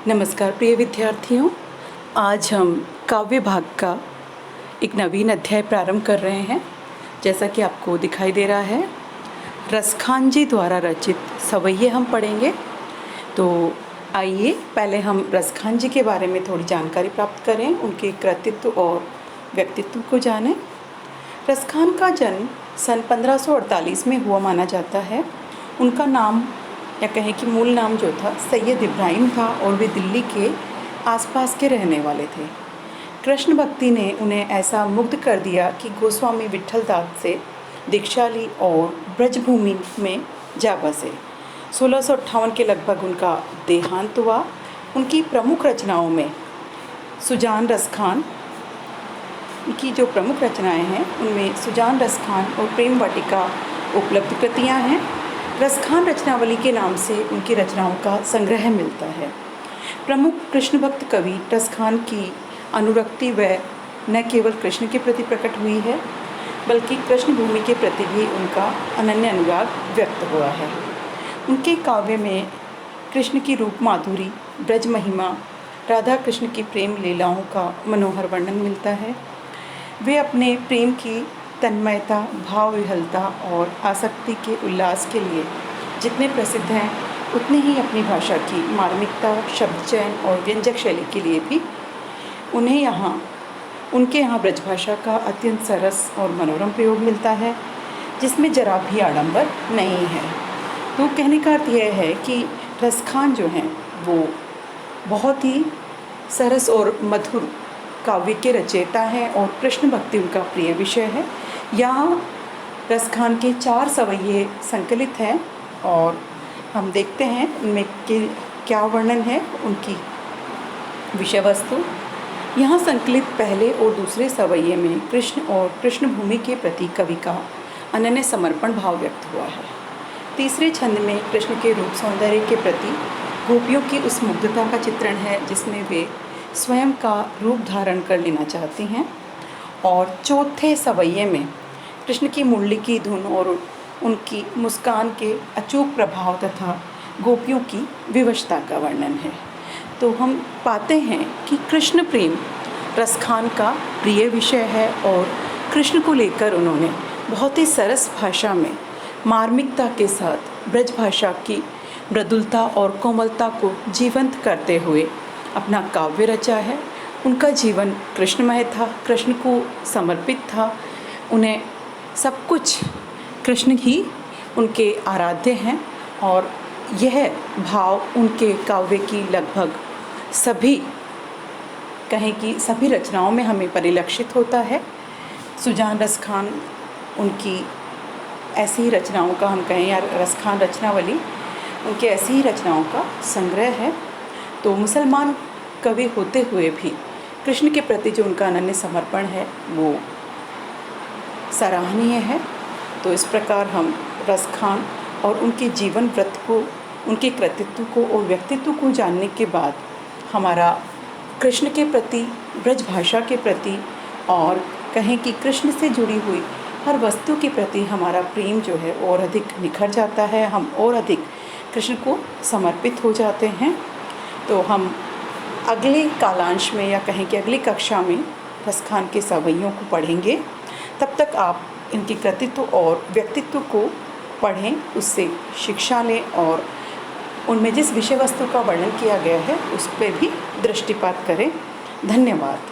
नमस्कार प्रिय विद्यार्थियों। आज हम काव्य भाग का एक नवीन अध्याय प्रारंभ कर रहे हैं। जैसा कि आपको दिखाई दे रहा है, रसखान जी द्वारा रचित सवैये हम पढ़ेंगे। तो आइए पहले हम रसखान जी के बारे में थोड़ी जानकारी प्राप्त करें, उनके कृतित्व और व्यक्तित्व को जानें। रसखान का जन्म सन 1548 में हुआ माना जाता है। उनका नाम या कहें कि मूल नाम जो था सैयद इब्राहिम था और वे दिल्ली के आसपास के रहने वाले थे। कृष्ण भक्ति ने उन्हें ऐसा मुग्ध कर दिया कि गोस्वामी विट्ठल दास से दीक्षा ली और ब्रजभूमि में जा बसे। 1658 के लगभग उनका देहांत हुआ। उनकी प्रमुख रचनाओं में सुजान रसखान की जो प्रमुख रचनाएं हैं उनमें सुजान रसखान और प्रेम वाटिका उपलब्ध कृतियाँ हैं। रसखान रचनावली के नाम से उनकी रचनाओं का संग्रह मिलता है। प्रमुख कृष्ण भक्त कवि रसखान की अनुरक्ति व न केवल कृष्ण के प्रति प्रकट हुई है, बल्कि कृष्ण भूमि के प्रति भी उनका अनन्य अनुराग व्यक्त हुआ है। उनके काव्य में कृष्ण की रूप माधुरी, ब्रज महिमा, राधा कृष्ण की प्रेम लीलाओं का मनोहर वर्णन मिलता है। वे अपने प्रेम की तन्मयता, भाव विहलता और आसक्ति के उल्लास के लिए जितने प्रसिद्ध हैं, उतने ही अपनी भाषा की मार्मिकता, शब्द चयन और व्यंजक शैली के लिए भी उनके यहाँ ब्रजभाषा का अत्यंत सरस और मनोरम प्रयोग मिलता है, जिसमें जरा भी आडंबर नहीं है। तो कहने का अर्थ यह है कि रसखान जो हैं वो बहुत ही सरस और मधुर काव्य के रचयिता हैं और कृष्ण भक्ति उनका प्रिय विषय है। यहाँ रसखान के 4 सवैये संकलित हैं और हम देखते हैं उनमें क्या वर्णन है, उनकी विषय वस्तु। यहाँ संकलित पहले और दूसरे सवैये में कृष्ण और कृष्ण भूमि के प्रति कवि का अनन्य समर्पण भाव व्यक्त हुआ है। तीसरे छंद में कृष्ण के रूप सौंदर्य के प्रति गोपियों की उस मुग्धता का चित्रण है जिसमें वे स्वयं का रूप धारण कर लेना चाहती हैं। और चौथे सवैये में कृष्ण की मुरली की धुन और उनकी मुस्कान के अचूक प्रभाव तथा गोपियों की विवशता का वर्णन है। तो हम पाते हैं कि कृष्ण प्रेम रसखान का प्रिय विषय है और कृष्ण को लेकर उन्होंने बहुत ही सरस भाषा में मार्मिकता के साथ ब्रज भाषा की मृदुलता और कोमलता को जीवंत करते हुए अपना काव्य रचा है। उनका जीवन कृष्णमय था, कृष्ण को समर्पित था। उन्हें सब कुछ कृष्ण ही उनके आराध्य हैं और यह भाव उनके काव्य की लगभग सभी कहें कि सभी रचनाओं में हमें परिलक्षित होता है। सुजान रसखान उनकी ऐसी ही रचनाओं का हम कहें या रसखान रचनावली उनके ऐसी ही रचनाओं का संग्रह है। तो मुसलमान कवि होते हुए भी कृष्ण के प्रति जो उनका अनन्य समर्पण है वो सराहनीय है। तो इस प्रकार हम रसखान और उनके जीवन व्रत को, उनके कृतित्व को और व्यक्तित्व को जानने के बाद हमारा कृष्ण के प्रति, ब्रज भाषा के प्रति और कहें कि कृष्ण से जुड़ी हुई हर वस्तु के प्रति हमारा प्रेम जो है और अधिक निखर जाता है। हम और अधिक कृष्ण को समर्पित हो जाते हैं। तो हम अगले कालांश में या कहें कि अगली कक्षा में रसखान के सवैयों को पढ़ेंगे। तब तक आप इनके कृतित्व और व्यक्तित्व को पढ़ें, उससे शिक्षा लें और उनमें जिस विषय वस्तु का वर्णन किया गया है उस पर भी दृष्टिपात करें। धन्यवाद।